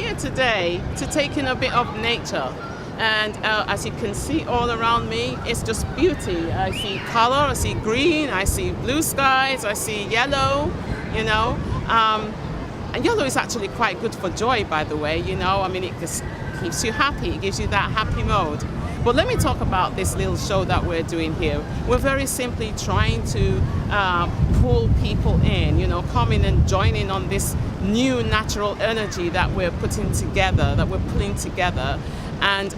here today to take in a bit of nature. And as you can see all around me, it's just beauty. I see color, I see green, I see blue skies, I see yellow, you know. And yellow is actually quite good for joy, by the way, you know. I mean, it just keeps you happy, it gives you that happy mode. But let me talk about this little show that we're doing here. We're very simply trying to pull people in, you know, come in and join in on this new natural energy that we're putting together, that we're pulling together. And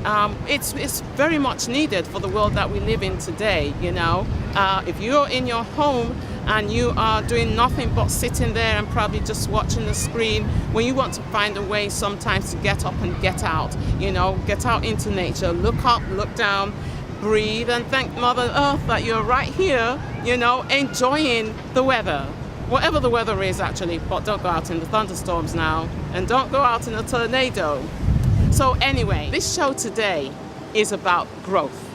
it's very much needed for the world that we live in today, you know. If you're in your home and you are doing nothing but sitting there and probably just watching the screen, when you want to find a way sometimes to get up and get out, you know, get out into nature, look up, look down, breathe, and thank Mother Earth that you're right here, you know, enjoying the weather. Whatever the weather is actually, but don't go out in the thunderstorms now, and don't go out in a tornado. So anyway, this show today is about growth.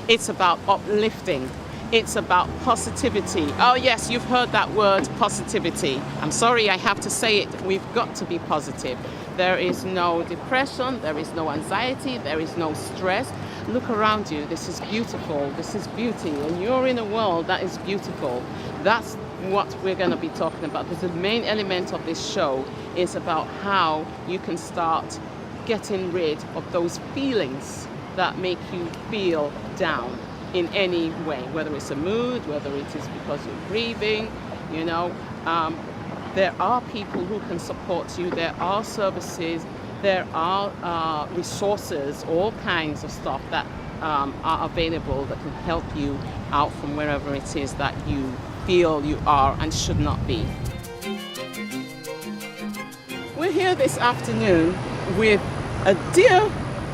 It's about uplifting. It's about positivity. Oh yes, you've heard that word, positivity. I'm sorry, I have to say it. We've got to be positive. There is no depression, there is no anxiety, there is no stress. Look around you, this is beautiful, this is beauty, and you're in a world that is beautiful. That's what we're going to be talking about. The main element of this show is about how you can start getting rid of those feelings that make you feel down in any way, whether it's a mood, whether it is because you're grieving, you know. There are people who can support you, there are services, there are resources, all kinds of stuff that are available that can help you out from wherever it is that you feel you are and should not be. We're here this afternoon with a dear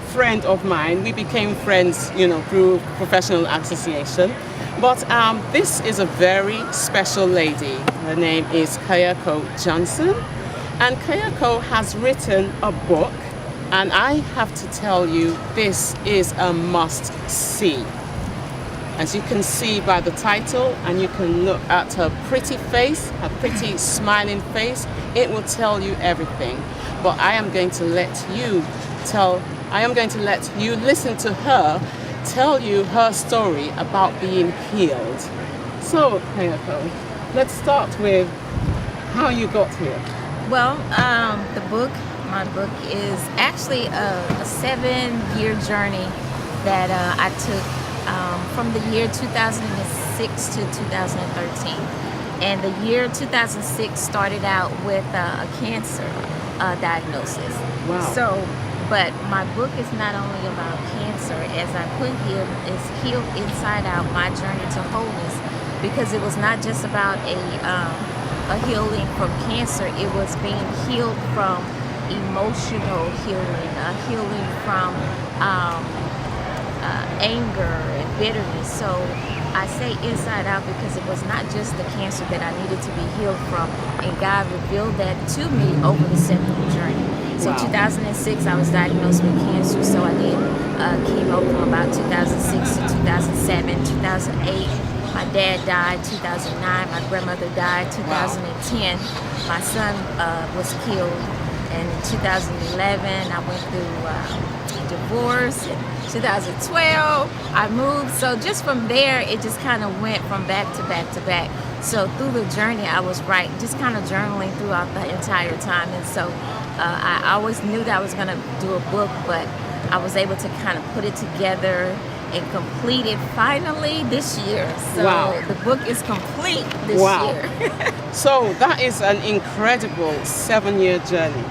friend of mine. We became friends, you know, through professional association. But this is a very special lady. Her name is Kayako Johnson. And Kayako has written a book. And I have to tell you, this is a must-see. As you can see by the title, and you can look at her pretty face, her pretty smiling face, it will tell you everything. But I am going to let you listen to her tell you her story about being healed. So, Kayako, let's start with how you got here. Well, my book is actually a 7-year journey that I took from the year 2006 to 2013. And the year 2006 started out with a cancer diagnosis. Wow. But my book is not only about cancer, as I put here, it's Healed Inside Out, my journey to wholeness, because it was not just about a healing from cancer, it was being healed from emotional healing, healing from anger and bitterness. So I say inside out because it was not just the cancer that I needed to be healed from, and God revealed that to me over the 7-year journey. So wow. 2006, I was diagnosed with cancer, so I did chemo from about 2006 to 2007, 2008. My dad died 2009, my grandmother died 2010. Wow. My son was killed, and in 2011, I went through divorce. In 2012, I moved. So just from there, it just kind of went from back to back to back. So through the journey, I was writing, just kind of journaling throughout the entire time. And so I always knew that I was going to do a book, but I was able to kind of put it together and complete it finally this year. So wow. The book is complete this year. So that is an incredible 7-year journey.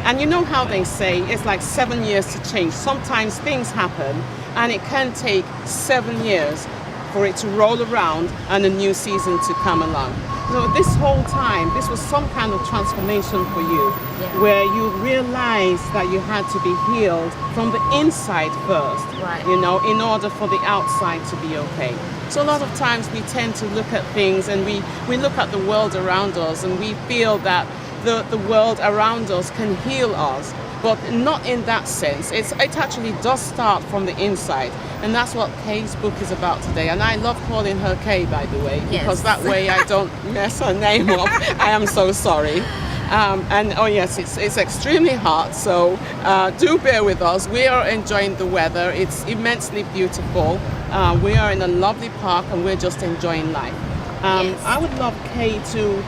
And you know how they say it's like 7 years to change. Sometimes things happen and it can take 7 years for it to roll around and a new season to come along. So this whole time, this was some kind of transformation for you, where you realized that you had to be healed from the inside first, you know, in order for the outside to be okay. So a lot of times we tend to look at things and we look at the world around us and we feel that the world around us can heal us, but not in that sense. It actually does start from the inside, and that's what Kay's book is about today. And I love calling her Kay, by the way, because that way I don't mess her name up. I am so sorry. And oh yes, it's extremely hot, so do bear with us. We are enjoying the weather. It's immensely beautiful. We are in a lovely park and we're just enjoying life. Yes. I would love Kay to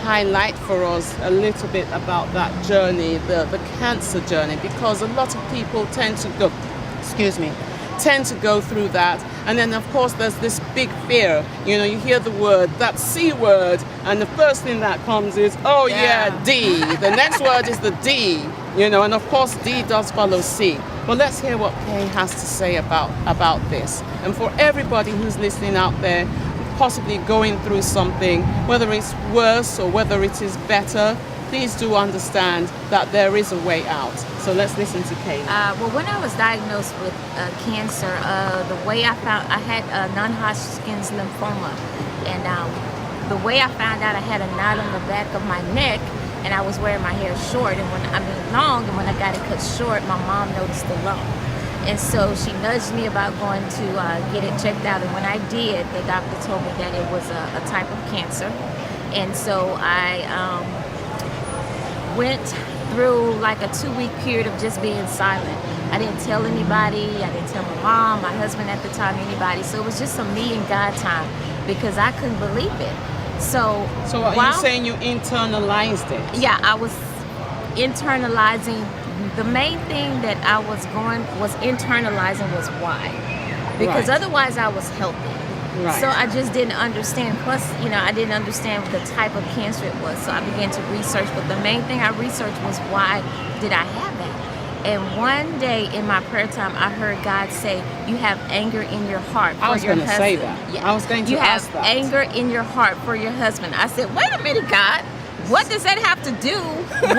highlight for us a little bit about that journey, the cancer journey, because a lot of people tend to go through that. And then of course there's this big fear. You know, you hear the word, that C word, and the first thing that comes is, oh yeah, D. The next word is the D, you know, and of course D does follow C. But let's hear what Kay has to say about this. And for everybody who's listening out there, possibly going through something, whether it's worse or whether it is better, please do understand that there is a way out. So let's listen to Kay. Well, when I was diagnosed with cancer, the way I had non-Hodgkin's lymphoma, and the way I found out, I had a knot on the back of my neck, and I was wearing my hair short, and long, and when I got it cut short, my mom noticed the lump. And so she nudged me about going to get it checked out. And when I did, the doctor told me that it was a type of cancer. And so I went through like a 2-week period of just being silent. I didn't tell anybody. I didn't tell my mom, my husband at the time, anybody. So it was just a me and God time because I couldn't believe it. So are you saying you internalized it? Yeah, I was internalizing. The main thing that I was internalizing was why. Because otherwise I was healthy. Right. So I just didn't understand. Plus, you know, I didn't understand the type of cancer it was. So I began to research. But the main thing I researched was why did I have that? And one day in my prayer time, I heard God say, you have anger in your heart for your husband. I was going to say that. Yeah. I was going to ask that. You have anger in your heart for your husband. I said, wait a minute, God. What does that have to do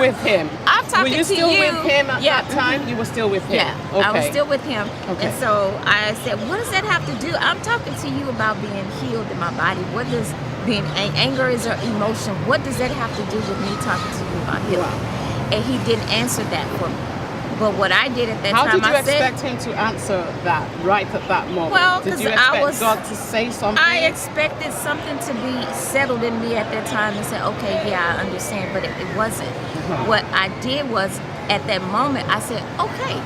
with him? I'm talking to you. Were you still with him at that time? You were still with him? Yeah, okay. I was still with him. Okay. And so I said, what does that have to do? I'm talking to you about being healed in my body. What does being anger is an emotion? What does that have to do with me talking to you about healing? Wow. And he didn't answer that for me. But what I did at that How time, did you I said, expect him to answer that right at that moment? Well, did you 'cause expect God to say something? I expected something to be settled in me at that time and say, okay, yeah, I understand, but it wasn't. What I did was, at that moment, I said, okay,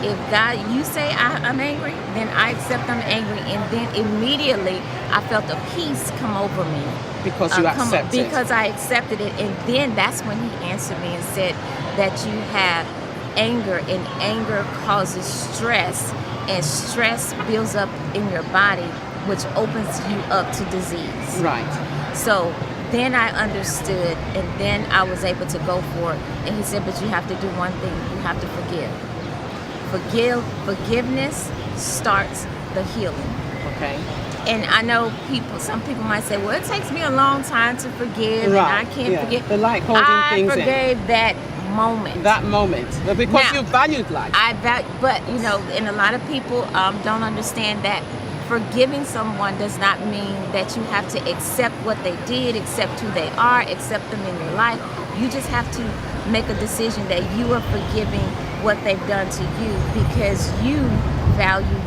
if God, you say I'm angry, then I accept I'm angry. And then immediately I felt a peace come over me. Because you accepted it. Because I accepted it. And then that's when he answered me and said that you have anger, and anger causes stress, and stress builds up in your body, which opens you up to disease. Right. So then I understood, and then I was able to go for it. And he said, but you have to do one thing. You have to forgive. Forgiveness starts the healing. Okay. And I know some people might say, well, it takes me a long time to forgive, and I can't forgive. They like holding things in. I forgave that moment. Because you valued life. But you know, and a lot of people don't understand that forgiving someone does not mean that you have to accept what they did, accept who they are, accept them in your life. You just have to make a decision that you are forgiving what they've done to you because you value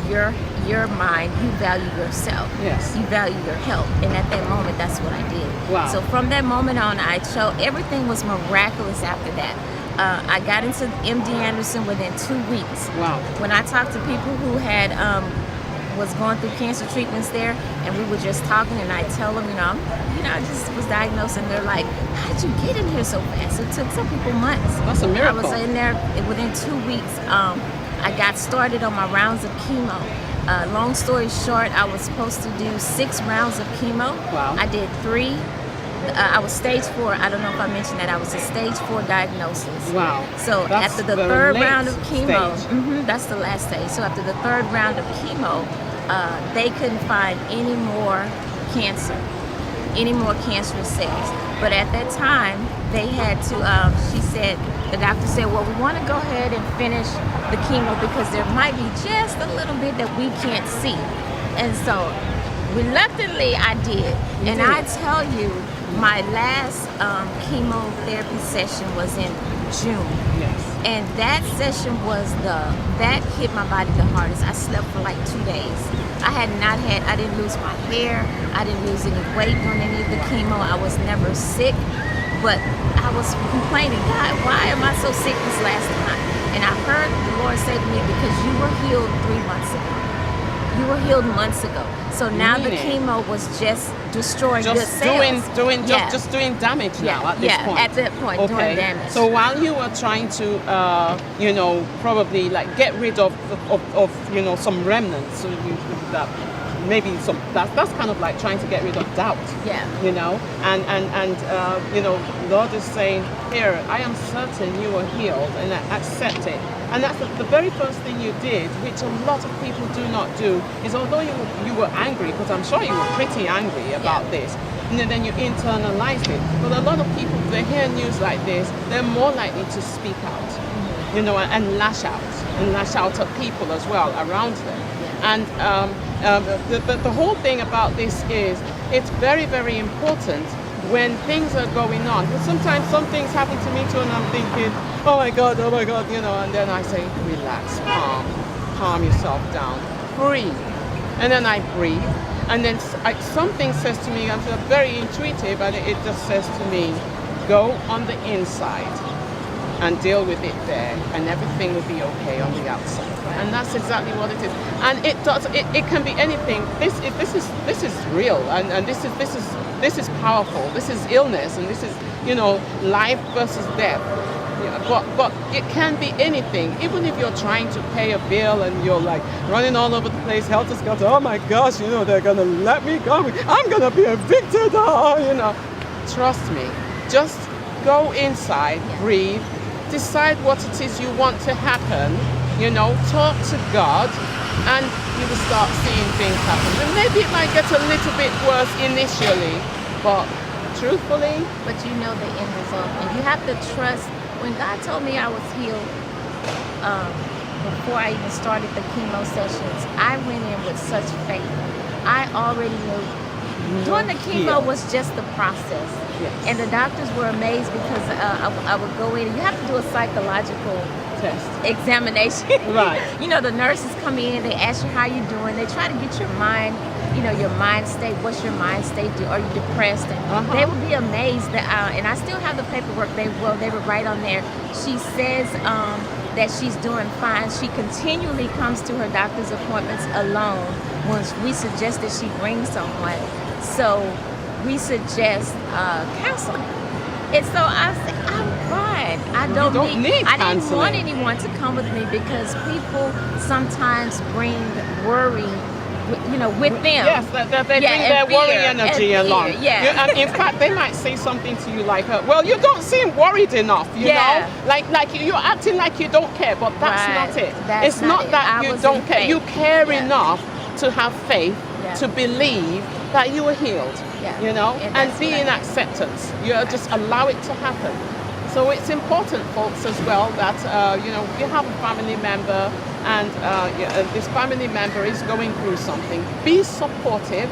your mind, you value yourself. Yes. You value your health. And at that moment, that's what I did. Wow. So from that moment on, everything was miraculous after that. I got into MD Anderson within 2 weeks. Wow. When I talked to people who had was going through cancer treatments there, and we were just talking, and I tell them, I just was diagnosed, and they're like, how did you get in here so fast? It took some people months. That's a miracle. I was in there within 2 weeks. I got started on my rounds of chemo. Long story short, I was supposed to do 6 rounds of chemo. Wow. I did 3. I was stage 4. I don't know if I mentioned that. I was a stage 4 diagnosis. Wow. So That's after the the third late round of chemo, stage. that's the last stage. So after the third round of chemo, they couldn't find any more cancer, any more cancerous cells. But at that time, they had to, the doctor said, well, we want to go ahead and finish the chemo because there might be just a little bit that we can't see. And so reluctantly, I did. And I tell you, my last chemotherapy session was in June. Yes. And that session was that hit my body the hardest. I slept for like 2 days. I didn't lose my hair. I didn't lose any weight during any of the chemo. I was never sick. But I was complaining, God, why am I so sick this last time? And I heard the Lord say to me, because you were healed 3 months ago. You were healed months ago. So now the chemo was just destroying good cells. Just doing damage now at this point. At that point, doing damage. So while you were trying to, probably like get rid of some remnants, so that maybe that's kind of like trying to get rid of doubt. Yeah. Lord is saying, here, I am certain you are healed, and accept it. And that's the very first thing you did, which a lot of people do not do, is although you were angry, because I'm sure you were pretty angry about this, and then you internalized it. But a lot of people, if they hear news like this, they're more likely to speak out, and lash out at people as well around them. And the whole thing about this is, it's very, very important when things are going on. Because sometimes some things happen to me too, and I'm thinking, oh my God, and then I say, relax, calm yourself down, breathe. And then I breathe, and then something says to me, I'm very intuitive, and it just says to me, go on the inside and deal with it there, and everything will be okay on the outside. And that's exactly what it is. And it can be anything. This is real, and this is powerful. This is illness, and this is life versus death. But it can be anything. Even if you're trying to pay a bill and you're like running all over the place, helter skelter. Oh my gosh, they're gonna let me go. I'm gonna be evicted. Trust me. Just go inside, breathe, decide what it is you want to happen. Talk to God, and you will start seeing things happen. And maybe it might get a little bit worse initially, but truthfully. But the end result, and you have to trust. When God told me I was healed, before I even started the chemo sessions, I went in with such faith. I already knew. Doing the chemo was just the process. Yes. And the doctors were amazed because I would go in, and you have to do a psychological test examination. Right. The nurses come in, they ask you how you're doing, they try to get your mind, your mind state. What's your mind state? Are you depressed? And they would be amazed that, and I still have the paperwork. They would write on there. She says that she's doing fine. She continually comes to her doctor's appointments alone. Once we suggest that she bring someone, so we suggest counseling. And so I said, I'm fine. I don't need I didn't want anyone to come with me, because people sometimes bring worry, with them. Yes, they bring their worry energy along. Yeah. And in fact, they might say something to you like, well, you don't seem worried enough, you know? Like you're acting like you don't care, but that's not it. It's not that you don't care. You care enough to have faith, to believe that you are healed, and be in acceptance. Just allow it to happen. So it's important, folks, as well, that you have a family member, and this family member is going through something. Be supportive,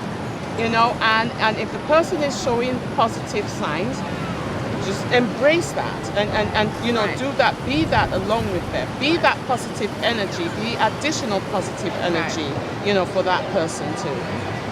and if the person is showing positive signs, just embrace that, and do that. Be that along with them. Be that positive energy. Be additional positive energy, for that person too.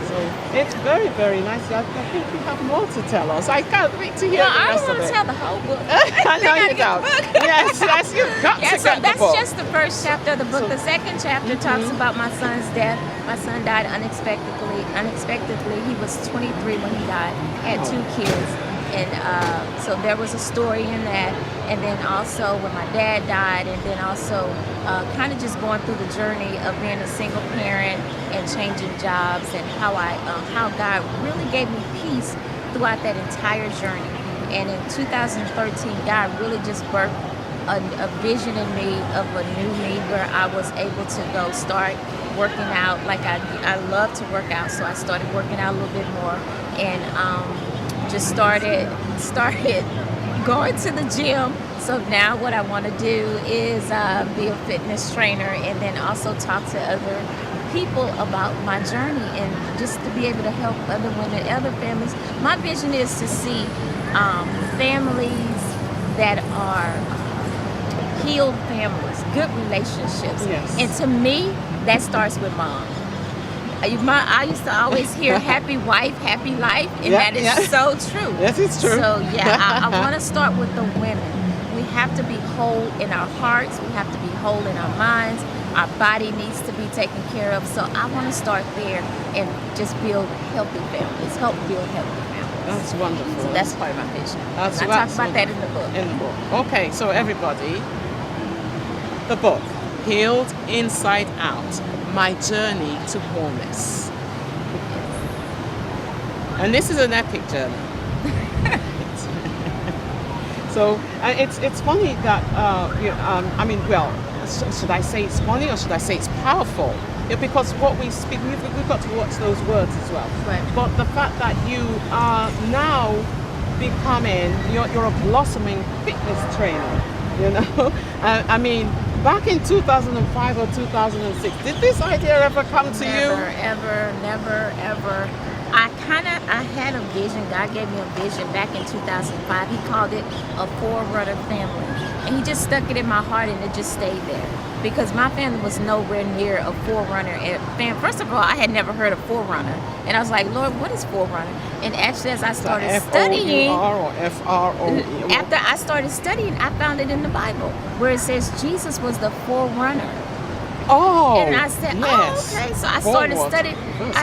So it's very, very nice. I think you have more to tell us. I can't wait to hear the rest of it. I don't want to tell the whole book. I know you don't. Yes, you've got to get the book. That's just the first chapter of the book. The second chapter talks about my son's death. My son died unexpectedly. He was 23 when he died. Had 2 kids. And so there was a story in that, and then also when my dad died, and then also kind of just going through the journey of being a single parent and changing jobs, and how God really gave me peace throughout that entire journey. And in 2013, God really just birthed a vision in me of a new me, where I was able to go start working out. Like I love to work out, so I started working out a little bit more, and just started going to the gym. So now what I want to do is be a fitness trainer, and then also talk to other people about my journey, and just to be able to help other women, other families. My vision is to see families that are healed families, good relationships. Yes. And to me, that starts with mom. I used to always hear happy wife, happy life, and Yeah, that is yeah. so true. Yes, it's true. So yeah, I want to start with the women. We have to be whole in our hearts. We have to be whole in our minds. Our body needs to be taken care of. So I want to start there and just build healthy families. Help build healthy families. That's wonderful. So that's part of my vision. That's and I talk about that in the book. In the book. Okay, so everybody, the book, Healed Inside Out, My Journey to Wholeness. And this is an epic journey. So it's funny that, should I say it's funny or should I say it's powerful? Yeah, because what we speak, we've got to watch those words as well. Right. But the fact that you are now becoming, you're a blossoming fitness trainer, you know? Back in 2005 or 2006, did this idea ever come to you? Never. I had a vision. God gave me a vision back in 2005. He called it a forerunner family. And he just stuck it in my heart and it just stayed there. Because my family was nowhere near a forerunner. First of all, I had never heard of forerunner. And I was like, Lord, what is forerunner? And actually as I started studying, F-O-U-R or F-R-O-E? after I started studying, I found it in the Bible where it says Jesus was the forerunner. Oh, And I said, yes. oh, okay. So I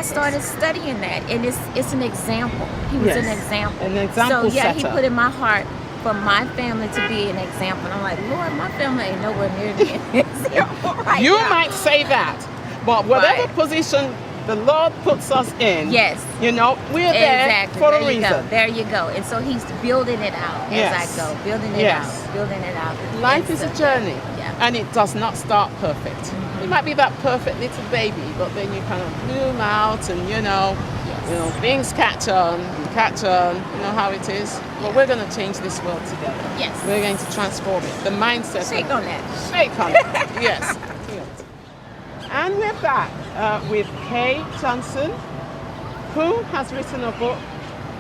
started studying that, and it's an example. He was an Yes. example. An example So yeah, he setter. put in my heart for my family to be an example. And I'm like, Lord, my family ain't nowhere near me an example right You now. might say that, but whatever Right. position the Lord puts us in, Yes. you know, we're there Exactly. for There a you go. reason. There you go. And so he's building it out as Yes. I go, building it Yes. out, building it out. Life And is so, a journey, Yeah. and it does not start perfect. You might be that perfect little baby, but then you kind of bloom out, and Yes. things catch on. You know how it is. But we're going to change this world together. Yes. We're going to transform it. The mindset. Shake on that. Shake on it. Yes. And we're back with Kay Johnson, who has written a book,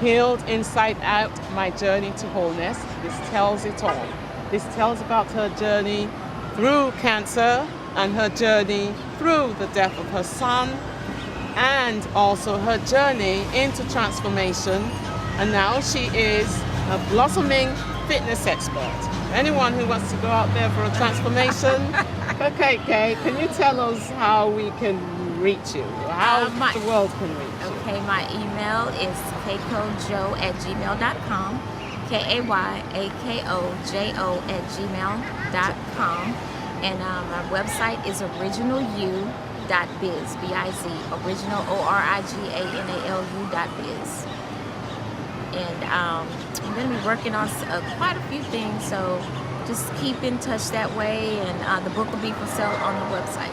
Healed Inside Out, My Journey to Wholeness. This tells it all. This tells about her journey through cancer and her journey through the death of her son, and also her journey into transformation. And now she is a blossoming fitness expert. Anyone who wants to go out there for a transformation, okay, Kay, can you tell us how we can reach you? How the world can reach you? Okay, my email is kaykojo@gmail.com, KAYAKOJO@gmail.com, and my website is originalu.biz, B-I-Z, original, ORIGANALU.biz. And I'm going to be working on quite a few things, so just keep in touch that way, and the book will be for sale on the website.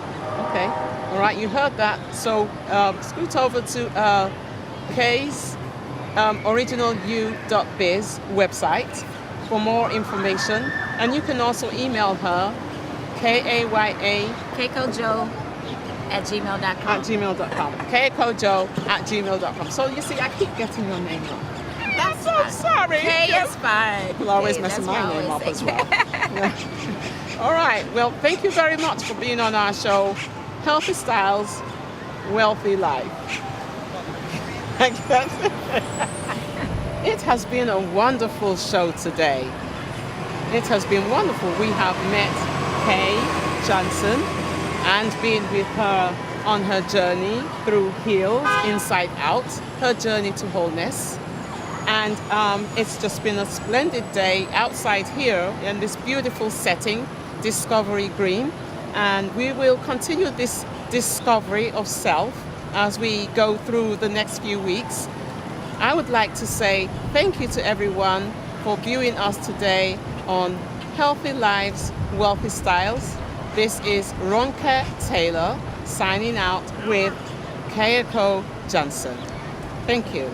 Okay, all right, you heard that. So scoot over to Kay's originalu.biz website for more information, and you can also email her kaykojo@gmail.com. @gmail.com. kaykojo@gmail.com. So you see, I keep getting your name wrong. I'm so sorry. Hey, it's fine. People are always Hey, messing that's my what I name up always as say. well. All right. Well, thank you very much for being on our show, Healthy Styles, Wealthy Life. It has been a wonderful show today. It has been wonderful. We have met Kay Johnson and been with her on her journey through Healed Inside Out, her journey to wholeness. And it's just been a splendid day outside here in this beautiful setting, Discovery Green. And we will continue this discovery of self as we go through the next few weeks. I would like to say thank you to everyone for viewing us today on Healthy Lives, Wealthy Styles. This is Ronke Taylor signing out with Kayako Johnson. Thank you.